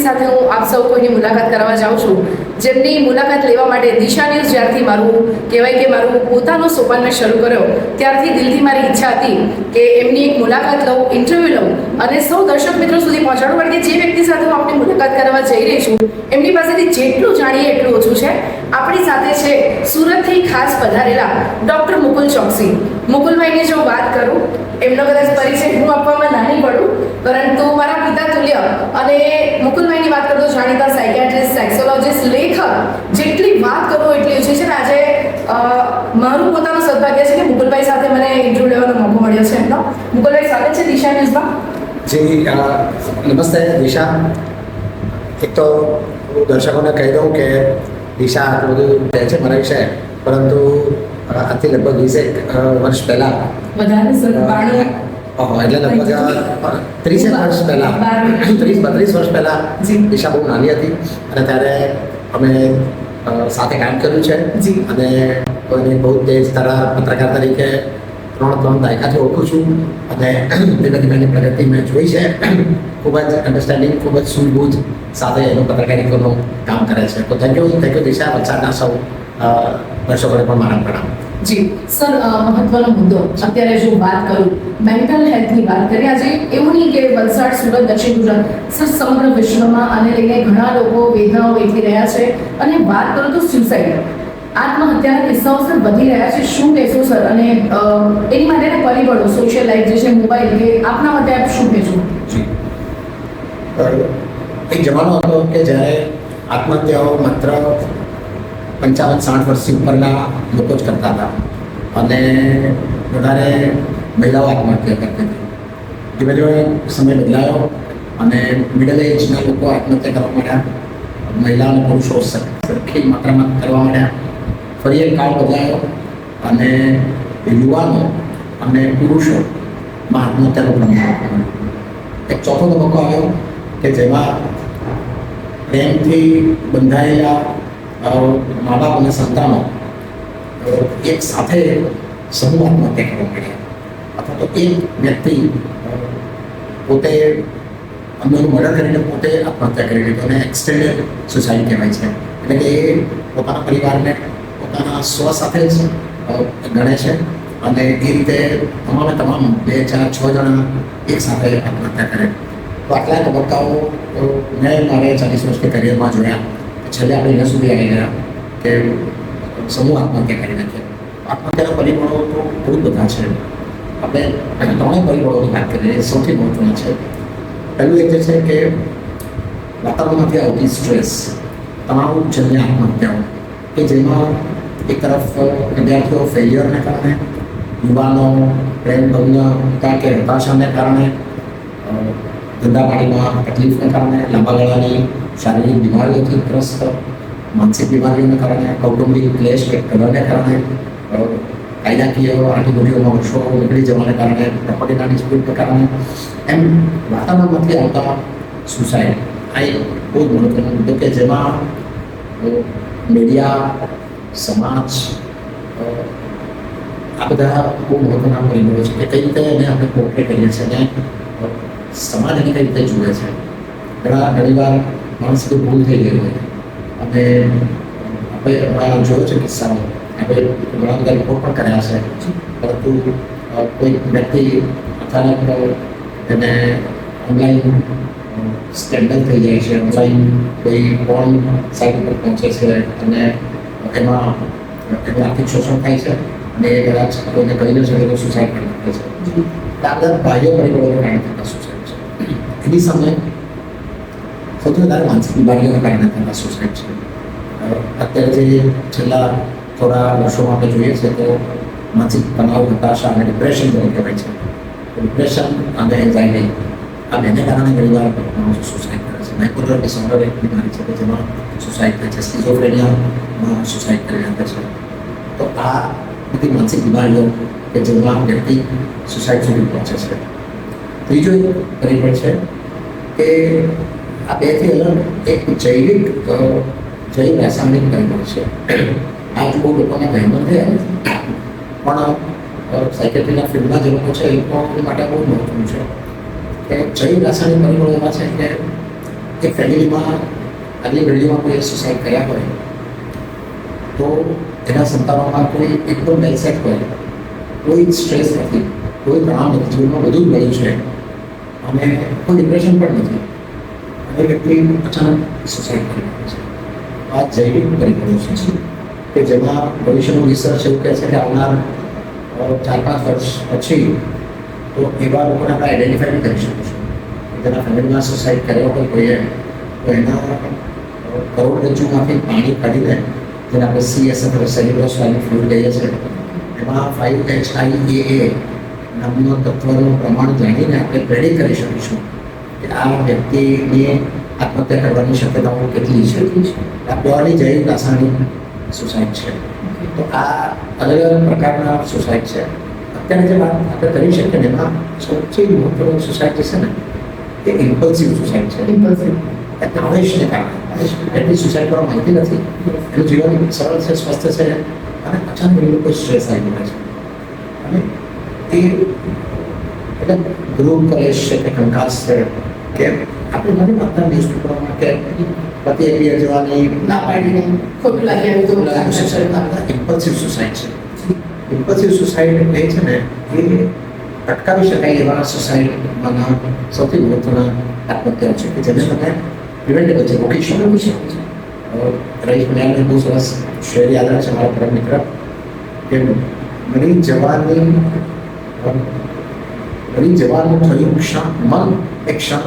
સાથે હું આપ સૌ કોઈની મુલાકાત કરવા જાઉં છું, જેમની મુલાકાત લેવા માટે દિશા ન્યૂઝ જ્યારથી મારું કહેવાય કે મારું પોતાનો સોપાન મેં શરૂ કર્યો ત્યારથી દિલથી મારી ઈચ્છા હતી કે એમની એક મુલાકાત લઉં, ઇન્ટરવ્યૂ લઉં અને સૌ દર્શક મિત્રો સુધી પહોંચાડું. કારણ કે જે વ્યક્તિ સાથે હું આપણી મુલાકાત કરવા જઈ રહી છું એમની પાસેથી જેટલું જાણીએ એટલું ઓછું છે. આપણી સાથે છે સુરતથી ખાસ પધારેલા ડૉક્ટર મુકુલ ચોકસી. મુકુલભાઈની જો વાત કરું, એમનો કદાચ પરિચય હું આપવામાં નાની પડું, પરંતુ મારા પિતા તુલ્ય અને મુકુલભાઈની વાત કરું તો જાણીતા સાયકિયાટ્રિસ્ટ, સેક્સોલોજિસ્ટ, લેખક, જેટલી વાત કરું એટલી ઓછી છે. ને આજે મારું પોતાનું સદભાગ્ય છે કે મુકુલભાઈ સાથે મને ઇન્ટરવ્યૂ લેવાનો મોકો મળ્યો છે એમનો. મુકુલભાઈ સ્વાગત છે દિશા ન્યૂઝમાં. જી નમસ્તે દિશા. એક તો હું દર્શકોને કહી દઉં કે દિશા આટલું બધું કહે છે મારા વિશે, પરંતુ આજથી લગભગ 20 વર્ષ પહેલાં વધારે સર 92 એટલે લગભગ 30 વર્ષ પહેલાં 32 વર્ષ પહેલાં દિશા બહુ નાની હતી અને ત્યારે અમે સાથે કામ કર્યું છે અને કોઈને બહુ તેજ તારા પત્રકાર તરીકે 3 દાયકાથી ઓળખું છું અને ધીમે ધીમે પ્રગતિ મેં જોઈ છે. ખૂબ જ અન્ડરસ્ટેન્ડિંગ, ખૂબ જ સૂઝબૂઝ સાથે એનું પત્રકારિતાનું કામ કરે છે. તો થેન્ક યુ દિશા. વલસાડના સૌ દર્શકોને પણ મારા પ્રણામ. જી સર, મહત્વનો મુદ્દો અત્યારે જો વાત કરું, મેન્ટલ હેલ્થની વાત કરીએ. આજે એવું નહીં કે વલસાડ, સુરત, દક્ષિણ ગુજરાત, સર સમગ્ર વિશ્વમાં આને લઈને ઘણા લોકો વેદનાઓ વેઠી રહ્યા છે. અને વાત કરું તો સ્યુસાઇડ, આત્મહત્યાના કિસ્સાઓ સર વધી રહ્યા છે. શું કહેશો સર? અને એની માટેના પરિબળો, સોશિયલ લાઈફ જે છે, મોબાઈલ, કે આપના માટે આપ શું કહેશો? જી, એક જમાનો હતો કે જ્યારે આત્મહત્યાઓ માત્ર 55-60 વર્ષથી ઉપરના લોકો જ કરતા હતા અને વધારે મહિલાઓ આત્મહત્યા કરતી હતી. ધીમે ધીમે સમય બદલાયો અને મિડલ એજના લોકો આત્મહત્યા કરવા માંડ્યા, મહિલા અને પુરુષો સરખી માત્રામાં કરવા માંડ્યા. ફરી એક કાળ બદલાયો અને યુવાનો અને પુરુષોમાં આત્મહત્યાનો પ્રમાણ. એક ચોથો તબક્કો આવ્યો કે જેમાં પ્રેમથી બંધાયેલા મા બાપ અને સંતાનો એક સાથે સમૂહ આત્મહત્યા કરવા માંડ્યા, અથવા તો એક વ્યક્તિ પોતે અન્યનું મર્ડર કરીને પોતે આત્મહત્યા કરી લીધો અને એક્સટેન્ડેડ સુસાઇડ કહેવાય છે. એટલે કે એ પોતાના પરિવારને પોતાના સ્વ સાથે જ ગણે છે અને એ રીતે તમામે તમામ 2, 4, 6 જણા એક સાથે આત્મહત્યા કરે. તો આટલા તબક્કાઓ મેં મારે 40 વર્ષની કરિયરમાં જોયા. છેલ્લે આપણે અહીંયા સુધી આવી ગયા કે સમૂહ આત્મહત્યા કરી નાખીએ. આત્મહત્યાના પરિબળો તો બહુ બધા છે. આપણે 3 પરિબળોની વાત કરીએ. સૌથી મહત્વના છે, પહેલું એક જે છે કે વાતાવરણમાંથી આવતી સ્ટ્રેસ, તણાવજન્ય આત્મહત્યાઓ, કે જેમાં એક તરફ વિદ્યાર્થીઓ ફેલિયરને કારણે, યુવાનો પ્રેમભંગતા કે હતાશાને કારણે, ધંધાપાણીમાં તકલીફને કારણે, લાંબા ગાળાની શારીરિક બીમારીઓથી ગ્રસ્ત, માનસિક બીમારીઓને કારણે, કૌટુંબિક ક્લેશ કે કલહને કારણે, કાયદાકીય આંટીઘૂંટીઓમાં વર્ષો નીકળી જવાને કારણે, પ્રોપર્ટીના ડિસ્પ્યુટને કારણે, એમ વાતાવરણમાંથી આવતા સુસાઇડ. આ એક બહુ જ મહત્વનો મુદ્દો કે જેમાં મીડિયા, સમાજ, આ બધા બહુ મહત્વના પરિબળો છે કે કઈ રીતે એને આપણે પોર્ટ્રે કરીએ છીએ અને સમાજ એને કઈ રીતે જુએ છે. ઘણી વાર માણસની ભૂલ થઈ ગઈ હોય અને આપણે જોયો છે કિસ્સાઓ, આપણે ઘણા બધા રિપોર્ટ પણ કર્યા છે, પરંતુ કોઈ વ્યક્તિ અચાનક એને ઓનલાઈન સ્કેન્ડલ થઈ જાય છે, ઓનલાઈન કોઈ પોર્ન સાઇટ ઉપર પહોંચે છે અને એમાં એનું આર્થિક શોષણ થાય છે અને એ કદાચ કોઈને કહીને છે કે સુસાઇડ કરી નાખે છે. આ બધા બાહ્ય પરિબળોને કારણે થતા સુસાઇડ છે. એની સામે સૌથી વધારે માનસિક બીમારીઓના કારણે થતા સુસાઇડ છે. અત્યારે જે છેલ્લા થોડા વર્ષોમાં આપણે જોઈએ છે તો માનસિક તણાવ, હતાશા અને ડિપ્રેશન જેવું કહેવાય છે. ડિપ્રેશન અને એન્ઝાઇટી આ બેને કારણે ઘણી વાર માણસો સુસાઇડ કરે છે. બાયપોલર ડિસઓર્ડર એક બીમારી છે કે જેમાં સુસાઇડ થાય છે. સ્કિઝોફ્રેનિયામાં સુસાઇડ કરી નાખે છે. તો આ બધી માનસિક બીમારીઓ કે જેમાં વ્યક્તિ સુસાઇડ સુધી પહોંચે છે. ત્રીજો એક પરિબળ છે કે આ બેથી અલગ એક જૈવિક રાસાયણિક પરિબળ છે. આ જ બહુ લોકોને ધ્યાનમાં થયા પણ સાયકેટ્રીના ફિલ્ડમાં જે લોકો છે એ લોકો માટે બહુ મહત્વનું છે કે જૈવ રાસાયણિક પરિબળો એવા છે કે એ ફેમિલીમાં આગલી પેઢીમાં કોઈ સુસાઇડ કર્યા હોય તો એના સંતાનોમાં કોઈ એકદમ વેલસેટ હોય, કોઈ સ્ટ્રેસ નથી, કોઈ તણાવ નથી, જીવનમાં બધું જ મળ્યું છે અને કોઈ ડિપ્રેશન પણ નથી અને વ્યક્તિ અચાનક સુસાઇડ કરી નાખે છે. આ જૈવિક પરિબળો છે કે જેમાં ભવિષ્યનું રિસર્ચ એવું કહે છે કે આવનાર 4-5 વર્ષ પછી તો એવા લોકોને આપણે આઈડેન્ટિફાઈ કરી શકીશું જેના ફેમિલીમાં સુસાઇડ કર્યો હોય કોઈએ, તો એના કરોડરજ્જુમાંથી પાણી કાઢીને જેને આપણે CSF સેરિબ્રોસ્પાઇનલ ફ્લુઇડ કહીએ છીએ, એમાં 5-HIAA નામનો તત્વનું પ્રમાણ જાણીને આપણે પ્રેડિક્ટ કરી શકીશું કે આ વ્યક્તિની આત્મહત્યા કરવાની શક્યતાઓ કેટલી છે. આ પ્યોરલી જૈવિક રાસાયણિક સુસાઇડ છે. તો આ અલગ અલગ પ્રકારના સુસાઇડ છે. અત્યારે જે વાત આપણે કરી શકીએ ને એમાં સૌથી મહત્વનું સુસાઇડ જે છે ને એ ઇમ્પલ્સિવ સુસાઇડ છે. એટલે આવેશને કારણે એટલી સુસાઇડ કરવા માંગતી નથી, એનું જીવન સરળ છે, સ્વસ્થ છે અને અચાનક એ લોકો સ્ટ્રેસ આવી જાય છે અને એ એટલે ગૃહ કલેશ છે કે કંકાસ છે કે આપણે નથી માગતા ન્યૂઝપેપરમાં કે પતિ એવી જવાની ના પાડીને ખોટું લાગી આવ્યું તો ઇમ્પલ્સિવ સુસાઇડ છે. ઇમ્પલ્સિવ સુસાઇડ એ છે ને એ અટકાવી શકાય એવા સુસાઇડમાંના સૌથી મહત્વના આત્મહત્યાઓ છે કે જેને તમે પ્રિવેન્ટેબલ છે, રોકી શકો છો. રહીશ મયાલને બહુ સરસ શેર યાદ રહે છે મારા પરમ મિત્ર કે મરી જવાનું થયું ક્ષણ મન એક ક્ષણ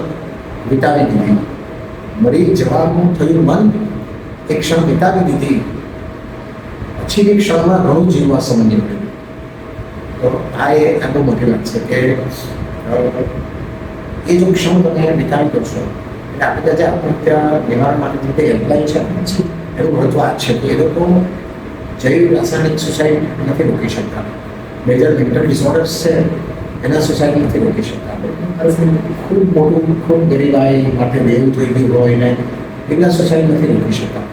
વિતાવી દીધી. મરી જવાનું થયું મન એક ક્ષણ વિતાવી દીધી, પછીની ક્ષણમાં ઘણું જીવવા સમજી મળ્યું. તો આ એ બહુ મોટી વાત છે કે એ જો ક્ષણ તમે વિતાવી દો છો એટલે આપણે જે આત્મહત્યા નિવારણ માટે જે એપ્લાય છે એનું મહત્વ આ છે કે એ લોકો જૈવિક રાસાયણિક સુસાઇડ નથી રોકી શકતા. મેજર મેન્ટલ ડિસઓર્ડર્સ છે એના સુસાઇડ નથી રોકી શકતા. ખૂબ મોટું ખૂબ ગરીબાઈ માટે દેવું થઈ ગયું હોય ને એના સુસાઇડ નથી રોકી શકતા.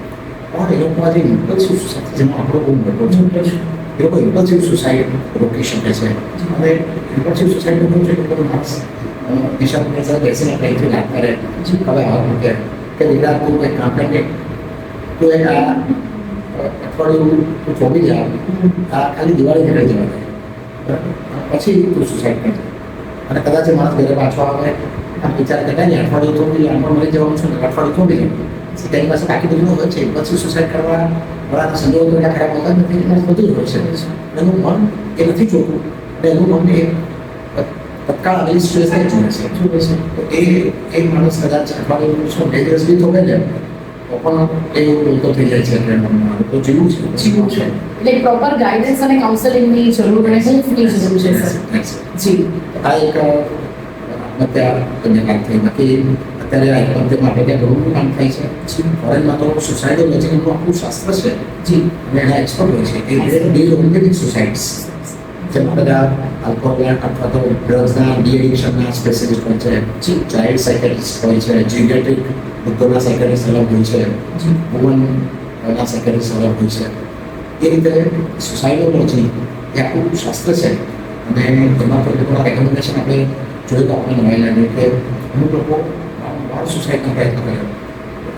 પણ એ લોકો આજે ઇમ્પલ્સિવ સુસાઇડ જેમાં આપણો બહુ મોટો છે, એ લોકો ઇમ્પલ્સિવ સુસાઇડ રોકી શકે છે. અને ઇમ્પલ્સિવ સુસાઇડનું શું છે કે બધું માણસ દિશાની સાથે બેસીને કંઈથી વાત કરે, હવે હાથ મૂકે કે દીકરા તું કંઈક કામ કરે, તું એક આ અઠવાડિયું તું ચોંટી જા, આ ખાલી દિવાળી ઘરે જવા દે, પછી તું સુસાઇડ કરે. અને કદાચ એ માણસ ઘરે પાછો આવે આ વિચાર કરતા નહીં અઠવાડિયું થોડી આમાં મરી જવાનું છે ને અઠવાડિયું થોડી જાય તેની પાસે બાકી બધું હોય છે. પછી સુસાઇડ કરવા વાળાના સંજોગો તો એટલા ખરાબ હોતા નથી, એમાં બધું જ હોય છે. એનું મન એ નથી જોતું અને એનું મન એ તત્કાળ આવેલી સ્ટ્રેસને જુએ છે. તો એ માણસ કદાચ અઠવાડિયું 2 દિવસ બી થોડે ને તો પણ એવું બોલતો થઈ જાય છે એટલે તો જીવું છે. એટલે પ્રોપર ગાઈડન્સ અને કાઉન્સેલિંગની જરૂર અને હેલ્પની જરૂર છે સર. જી આ એક આત્મહત્યા તમને વાત થઈ. બાકી અત્યારે આત્મહત્યા માટે ત્યાં ઘણું કામ થાય છે. ફોરેનમાં તો સુસાઇડોલોજીનું આખું શાસ્ત્ર છે જી અને એના એક્સપર્ટ હોય છે. એ ડીલ ઓનલી વિથ સુસાઇડ્સ. જેમાં બધા આલ્કોહોલ અથવા તો ડ્રગ્સના ડીએડિક્શનના સ્પેશિયલિસ્ટ હોય છે, ચાઇલ્ડ સાયકેટ્રિસ્ટ હોય છે, જીરિયાટ્રિક વૃદ્ધોના સાયકેટ્રિસ્ટ અલગ હોય છે, વુમનના સાયકેટ્રિસ્ટ અલગ હોય છે. એ રીતે સુસાઇડોલોજી એ આખું શાસ્ત્ર છે અને એમાં કોઈ લોકોના રેકમેન્ડેશન આપણે જોઈએ તો આપણે નવાઈ લાગે કે અમુક લોકો વારંવાર સુસાઇડનો પ્રયત્ન કર્યો.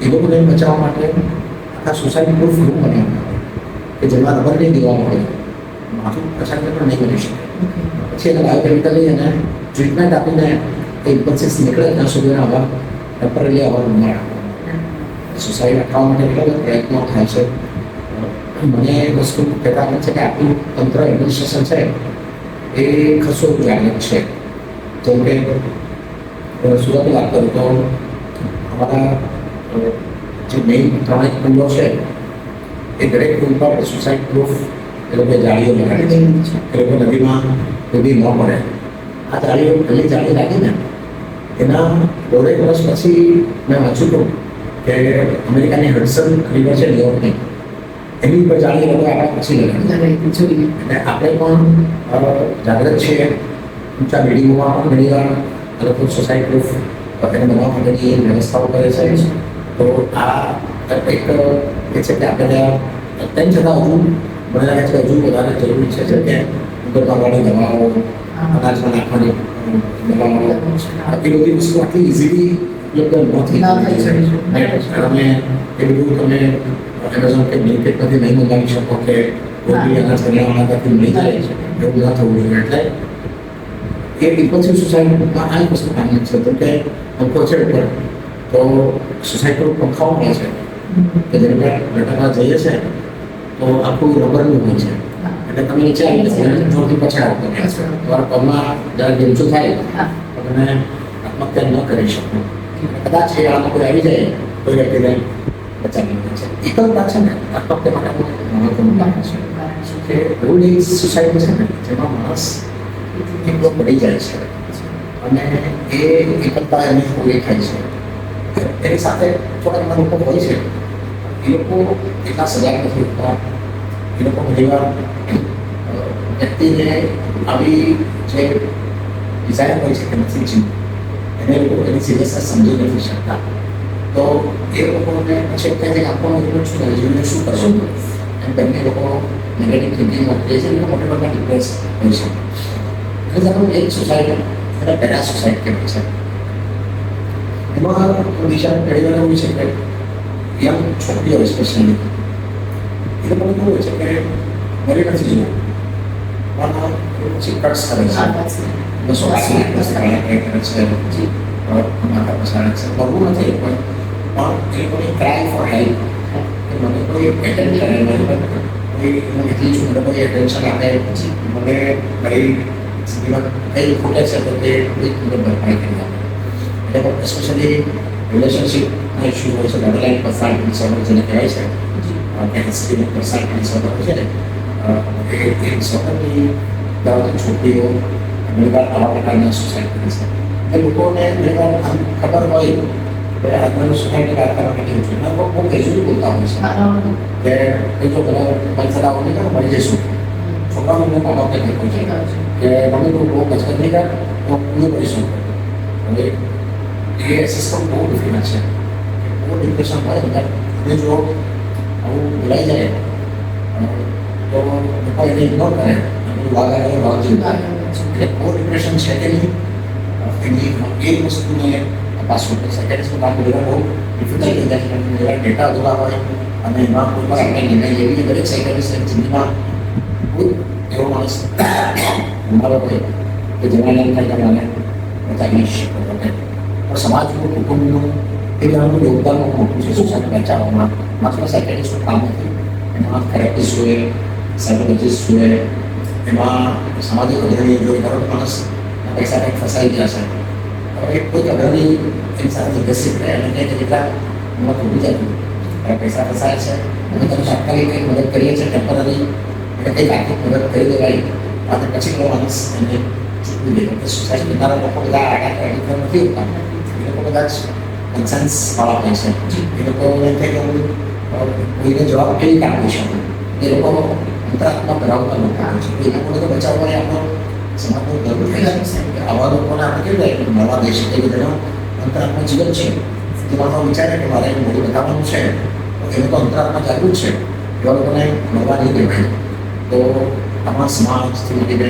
એ લોકોને બચાવવા માટે આખા સુસાઇડ પ્રૂફ રૂમ બનાવવામાં કે જેમાં રબરની દીવાલો હોય, માથું પછાડીને પણ નહીં કરી શકે. પછી એને બાયોકેમિકલી એને ટ્રીટમેન્ટ આપીને એ ઇમ્પલ્સિસ નીકળે ત્યાં સુધી એના હવા ટેમ્પરરી હવા રૂમમાં રાખવા. સુસાઇડ અટકાવવા માટે કેટલા બધા પ્રયત્નો થાય છે. મને એ વસ્તુ કહેતા આવે છે કે આપણું તંત્ર એડમિનિસ્ટ્રેશન છે એ ખસો જાગૃત છે. જેમ કે સુરતની વાત કરું તો અમારા જે મેઇન 3 પુલો છે એ દરેક પુલ પર સુસાઇડ પ્રૂફ એ લોકો જાળીઓ લગાડે છે. એ લોકો નદીમાં કોઈ ન પડે. આ જાળીઓ પહેલી જાળી લાગી ને એના 2.5 વર્ષ પછી મેં વાંચ્યું હતું કે અમેરિકાની હડસન રિવર છે ન્યુયોર્કની, એની ઉપર જાળી લોકો આપણા પછી લગાડી. અને આપણે પણ જાગૃત છીએ. ઊંચા બિલ્ડિંગોમાં પણ ઘણી વાર લોકો સોસાયટી પ્રૂફ એને બનાવવા માટેની વ્યવસ્થાઓ કરે છે. તો આ એક એ છે કે આપણે તેમ છતાં હજુ મને લાગે છે હજુ વધારે જરૂરી છે. જેમ કે ઉગરતા વાળી દવાઓ, અનાજમાં નાખવાની એ બધી વસ્તુ આટલી ઇઝીલી ઉપલબ્ધ ન થઈ શકે. તમે એ બધું તમે એમેઝોન કે બ્લિંકિટ પરથી નહીં મંગાવી શકો કે કોઈ બી અનાજ બનાવવાના પરથી મળી જાય એવું ન થવું જોઈએ. એટલે એ ઇમ્પલ્સિવ સોસાયટીમાં આ વસ્તુ કામ છે. તો કે પંખો છે ઉપર તો સોસાયટી પર પંખાઓ મળે છે કે જેને લટકવા જઈએ છે તો આખું રબરનું હોય છે. એટલે તમે નીચે આવી જશે જોરથી પછાડો તમે તમારા પગમાં જ્યારે ડેમચું થાય તો તમે આત્મહત્યા ન કરી શકો. કદાચ એ આમાં કોઈ આવી જાય કોઈ વ્યક્તિને બચાવી લે છે. એકલતા છે ને આત્મહત્યા માટે મહત્વનું કારણ છે કે રૂલ એક સોસાયટી છે ને જેમાં માણસ એકલો પડી જાય છે અને એ એકલતા એની પૂરી થાય છે. એની સાથે થોડા ઘણા લોકો હોય છે એ લોકો એટલા સજાગ નથી હોતા. એ લોકો ઘણીવાર વ્યક્તિને આવી જે ડિઝાઇન હોય છે કે નથી જીવ એને લોકો એની સિરિયસનેસ સમજી નથી શકતા. તો એ લોકોને પછી કહે છે કે આપણને એટલું શું કરે જીવને શું કરવું એમ બંને લોકો નેગેટિવ થિંકિંગમાં રહે છે. લોકો મોટા મોટા ડિપ્રેસ હોય છે. એટલે તમે એક સોસાયટી એટલે પેરા સોસાયટી કહેવાય છે. એમાં દિશા ઘણીવાર એવું છે કે યંગ છોકરીઓ સ્પેશિયલી એ લોકોને કેવું હોય છે કે મરી નથી જવું પણ પછી કટ્સ કરે છે બસો કરે છે માતા પસાડે છે કરવું નથી પણ એ લોકોને ક્રાય ફોર હેલ્પ કે મને કોઈ એટેન્ડ કરે કોઈ એટલી છું મને કોઈ એટેન્શન આપે મને મારી જીવન કંઈ ખૂટે છે તો તે મને ભરપાઈ કરી આપે. એટલે એસ્પેશિયલી રિલેશનશિપના ઇસ્યુ હોય છે બોર્ડરલાઇન પર્સનાલિટી ડિસઓર્ડર જેને કહેવાય છે કે હિસ્ટ્રીનો પર્સનાલિટી ડિસઓર્ડર હોય છે ને એ ડિસઓર્ડરની છોકરીઓ ઘણીવાર આવા પ્રકારના સુસાઇડ કરે છે. એ લોકોને ઘણીવાર આમ ખબર હોય કે આજના સોસાયટી વાત કરવા માટે છે ને બહુ કેઝ્યુઅલી બોલતા હોય છે કે જો બધા બંધ થતા હોય ને મળી જઈશું. છોકરાઓને એમને મા બાપને કહ્યું છે કે મમ્મી તું બહુ કચકચ નહીં કર તો નહીં કરીશું. હવે એ સિસ્ટમ બહુ ડિફિકલ્ટ છે. બહુ ડિપ્રેશન હોય અને જો આવું બોલાઈ જાય તો લોકો એને ઇગ્નોર કરે અને વાઘારે વાગી એટલે બહુ ડિપ્રેશન છે કે નહીં એની એ વસ્તુને તપાસવું પડશે. સાયકાટ્રિસ્ટનું કામ કરવા બહુ ડિફિકલ્ટ થઈ જાય છે. એવા ડેટા અધૂરા હોય અને એમાં કોઈ પણ આપણે નિર્ણય લેવી દરેક સાયકાટ્રિસ્ટની જિંદગીમાં કોઈ એવો માણસ ગુમાવ્યો હોય કે જેમાં એમ થાય કે મને બચાવી શકો. પણ સમાજનું કુટુંબનું એ બધાનું યોગદાન મોટું છે સોસાયટી બચાવવામાં. માત્ર સાયકાટ્રિસ્ટનું કામ નથી, એમાં થેરેપિસ્ટ હોય, સાયકોલોજીસ્ટ હોય, એમાં સામાજિક અગ્રણી જો દરેક માણસ પૈસા કંઈક ફસાઈ ગયા છે હવે કોઈ અગ્રણી એની સાથે વિકસિત રહે અને કંઈક કેટલા હિંમત ઊભી જાય પૈસા ફસાય છે અમે તમે તાત્કાલિક કંઈક મદદ કરીએ છીએ ટેમ્પરરી અને કંઈક આર્થિક મદદ કરી દેવાય અને પછી કોઈ માણસ એને ચૂકવી દે કે સોસાયટી તારા લોકો બધા આગળ નથી હોતા. એ લોકો બધા જ કન્સન્સ વાળા હોય છે. એ લોકો એમ થાય કે હું કોઈને જવાબ કેવી રીતે આપી શકું. એ લોકો અંતરાત્મા ધરાવતા લોકો હોય છે. એ લોકોને તો બચાવવાની આપણો સમાજનો ગર્વ થાય છે. આવા લોકોને આપણે કેવી રીતે મળવા દઈ શકીએ કે જેનો અંતરાત્મા જીવન છે. જે માણસો વિચારે કે મારે મોડું બતાવવાનું છે તો એનું તો અંતરાત્મા જાગૃત છે. એવા લોકોને મળવા નહીં દેવાય. તો આમાં સમાજથી મળીને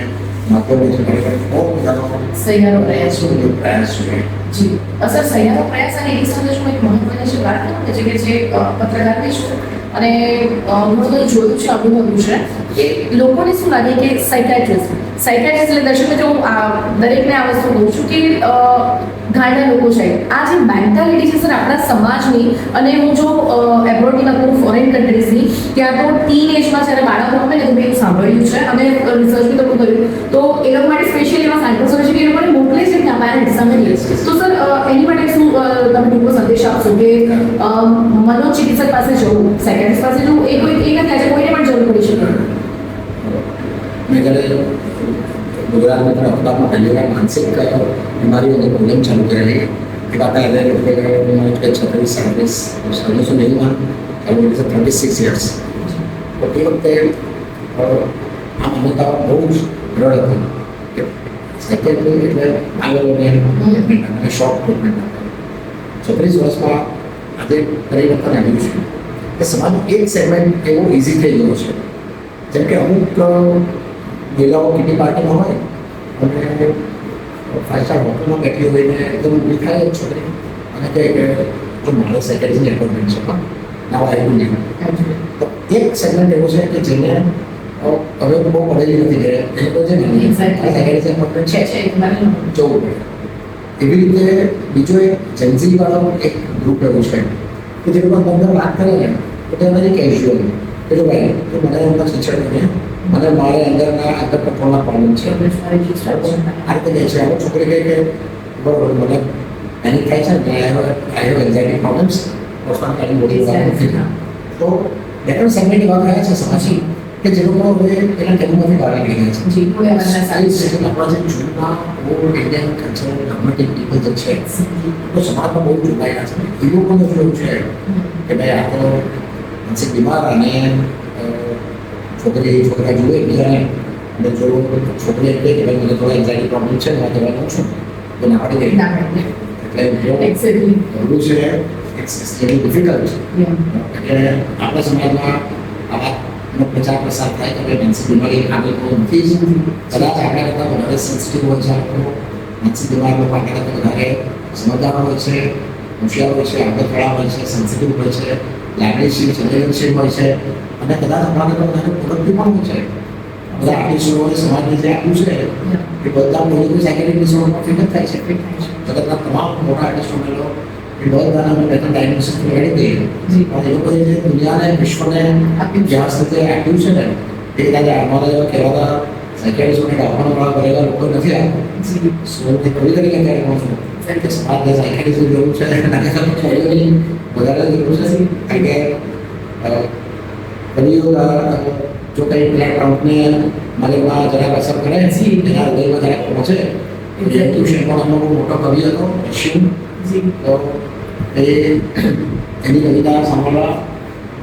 માધ્યમોથી મળીને બહુ બધાનો સહિયારો પ્રયાસ પ્રયાસ છે. જી સર સહિયારો પ્રયાસ અને એની સાથે હું એક મહત્વની છે વાત કરું કે જે પત્રકારની છું અને ઘણું બધું જોયું છે અનુભવ્યું છે કે લોકોને શું લાગે કે સાયકાટ્રિસ્ટ એટલે દર્શક મિત્રો હું દરેકને આ વસ્તુ કહું છું કે ઘણા લોકો છે આ જે મેન્ટાલિટી છે સર આપણા સમાજની અને હું જો એબ્રોડની વાત કરું ફોરેન કન્ટ્રીઝની ત્યાં તો ટીન એજમાં જ્યારે બાળકો હોય ને તો મેં સાંભળ્યું છે અને રિસર્ચ બી તો કર્યું તો એ લોકો માટે સ્પેશિયલી એવા સાયન્ટિસ્ટ હોય છે કે એ લોકોને મોકલે છે ત્યાં પેરેન્ટ્સ અમે તો સર એની માટે શું તમે ટૂંકો સંદેશ આપશો કે મનોચિકિત્સક પાસે જવું સાયકાટ્રિસ્ટ પાસે જવું એ કોઈ એ નથી આજે કોઈને પણ જરૂર પડી શકે. મેં જ્યારે ગુજરાતમાં પણ અખબારમાં પહેલી વાર માનસિક બીમારીઓનો પ્રોગ્રામ ચાલુ કરેલી એ વાત એટલે 36-37 1990માં 36 યર્સ તો એ વખતે આ માન્યતા બહુ જ દ્રઢ હતી કે સેકન્ડરી એટલે આગળને અને શોર્ટ ટ્રીટમેન્ટ આપે. 36 વર્ષમાં આજે પરિવર્તન આવ્યું છે કે સમાજનું એક સેગમેન્ટ એવો ઇઝી થઈ ગયો છે. જેમ કે અમુક મહિલાઓ કિટી પાર્ટીમાં હોય અને ફાઇવ સ્ટાર હોટલમાં બેઠી હોઈને એકદમ ઊભી થાય એક છોકરી અને કહે કે જો મારે સેક્રેટરી એપોઇન્ટમેન્ટ છે પણ નાવા આવ્યું નહીં. તો એક સેગમેન્ટ એવો છે કે જેને હવે બહુ પડેલી નથી કે એ તો છે ને સેક્રેટરી એપોઇન્ટમેન્ટ છે જવું પડે. એવી રીતે બીજો એક જેન્ઝી વાળો એક ગ્રુપ એવું છે કે જે લોકો અંદર વાત કરે ને તો તે નથી કેઝ્યુઅલ કે જો ભાઈ તો મને એમના શિક્ષણ નહીં મને મારે અંદરના અંદર કંટ્રોલના પ્રોબ્લેમ છે આ રીતે કહે છે. અમુક છોકરી કહે કે બરોબર મને એની થાય છે ને આઈ હેવ એન્ઝાઇટી પ્રોબ્લેમ્સ પોસ્ટમાં કાઢી બોડી તો બે ત્રણ સેગમેન્ટ એવા થયા છે સમાજી કે જે લોકો હવે એના ટેબલમાંથી બહાર નીકળી ગયા છે. આપણા જે જૂના ઓલ્ડ ઇન્ડિયન કલ્ચરલ ડોમેટિક પીપલ જે છે તો સમાજમાં બહુ જોડાયેલા છે. એ લોકોને જોયું છે કે ભાઈ આ તો માનસિક બીમાર અને છોકરા જુએ બીજાને અને જો છોકરી કહે કે ભાઈ મને થોડા એન્ઝાઇટી પ્રોબ્લેમ છે હું દવા લઉં છું તો ના પાડી દે. એટલે બોલવું છે ઇટ્સ વેરી ડિફિકલ્ટ. એટલે આપણા સમાજમાં આવા પ્રચાર પ્રસાર થાય કે ભાઈ માનસિક બીમારી આગળ કોઈ નથી જ કદાચ આપણા કરતાં વધારે સેન્સિટિવ હોય છે. આપણો માનસિક બીમાર લોકો આપણા કરતાં વધારે સમજદાર હોય છે, હોશિયાર હોય છે, આગળવાળા હોય છે, સેન્સિટિવ હોય છે, લાગણીશીલ સંવેદનશીલ હોય છે અને કદાચ આપણા કરતાં વધારે પ્રોડક્ટિવ પણ હોય છે. બધા આર્ટિસ્ટોએ સમાજને જે આપ્યું છે એ બધા પોઝિટિવ સાયકેલિક ડિસઓર્ડરમાં ફિટ જ થાય છે. જગતના તમામ મોટા આર્ટિસ્ટોને લો એ બધાને અમે બે ત્રણ ડાયમેન્શન મેળવી દઈએ પણ એ લોકોએ જે દુનિયાને વિશ્વને જ્યાં સુધી આપ્યું છે ને એ કદાચ અમારા એવા કહેવાતા સાયકેલિસ્ટોને ડાકવાનો વાળા કરેલા લોકો નથી આવ્યા. એ થોડી તરીકે ત્યારે કહું છું કે સમાજને સાયકેલિસ્ટની જરૂર છે થોડી વધારે જરૂર છે. કારણ કે કવિઓ જો કંઈ પેલા ટ્રમ્પને મગજમાં જરાક અસર કરે એના હૃદયમાં જરાક પહોંચે ટ્યુશન પણ અમનો બહુ મોટો કવિ હતો શિવ. તો એની કવિતા સાંભળવા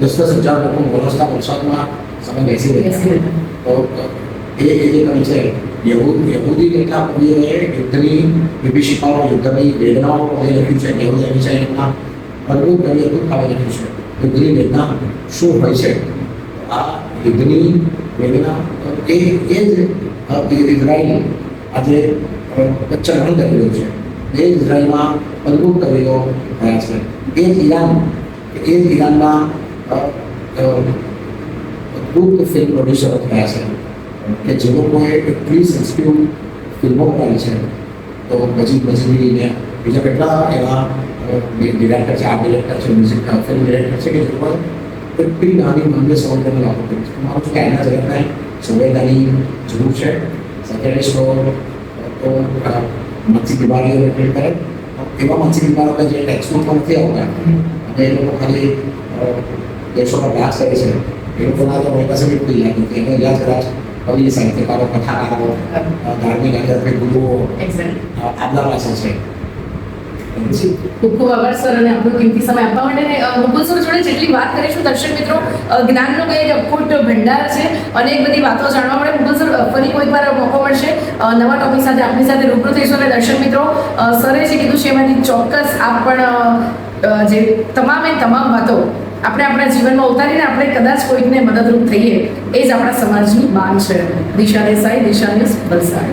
10,000 લોકો વરસના વરસાદમાં સમય બેસી રહ્યા. તો એ જે કવિ છે યહૂદી કેટલા કવિઓએ યુદ્ધની વિભીષિકાઓ યુદ્ધની વેદનાઓ કવિ લખ્યું છે. યહૂદી વિષયમાં અદ્ભુત કવિ અદ્ભુત કાવ્ય લખ્યું છે. યુદ્ધની વેદના શું હોય છે? આ યુદ્ધની વેદના એ જ ઇઝરાયલ આજે વચ્ચે ઘણી કરી રહ્યું છે. એ જ ઇઝરાયલમાં અદ્ભુત કવિઓ થયા છે. એ જ ઈરાનમાં અદ્ભુત ફિલ્મ પ્રોડ્યુસરો થયા છે કે જે લોકોએ એટલી સેન્સિટિવ ફિલ્મો બનાવી છે. તો મજીદને બીજા કેટલા એવા ડિરેક્ટર છે, આર્ટ ડિરેક્ટર છે, મ્યુઝિક ફિલ્મ ડિરેક્ટર છે કે જે લોકો એટલી નાની મંદિર સંવેદના લાગુ કરી છે. મારું છું કે એના જગતને સંવેદનાની જરૂર છે. સાયકેલિસ્ટો તો માનસિક બીમારીઓ ટ્રીટ કરે એવા માનસિક બીમારીઓ જે ટેક્સમાં પણ નથી આવતા અને એ લોકો ખાલી દેશોમાં ડાન્સ કરે છે એ લોકોના તો મારી પાસે બિલકુલ યાદ નથી. એનો યાદ કદાચ કવિ, સાહિત્યકારો, કથાકારો, ધાર્મિક આધ્યાત્મિક ગુરુઓ આપણા પાસે છે. ખૂબ ખૂબ આભાર સર અને આપણો કિંમતી સમય આપવા માટે. મુકુલ સર જોડે જેટલી વાત કરીશું દર્શક મિત્રો જ્ઞાનનો કંઈ અખૂટ ભંડાર છે અનેક બધી વાતો જાણવા મળે. મુકુલ સર ફરી કોઈક વાર મોકો મળશે નવા ટોપિક સાથે આપણી સાથે રૂબરૂ થઈશું. અને દર્શક મિત્રો સરે જે કીધું છે એમાંથી ચોક્કસ આપ પણ જે તમામ વાતો આપણે આપણા જીવનમાં ઉતારીને આપણે કદાચ કોઈકને મદદરૂપ થઈએ એ જ આપણા સમાજની માંગ છે. દિશા દેસાઈ, દિશા ન્યૂઝ, વલસાડ.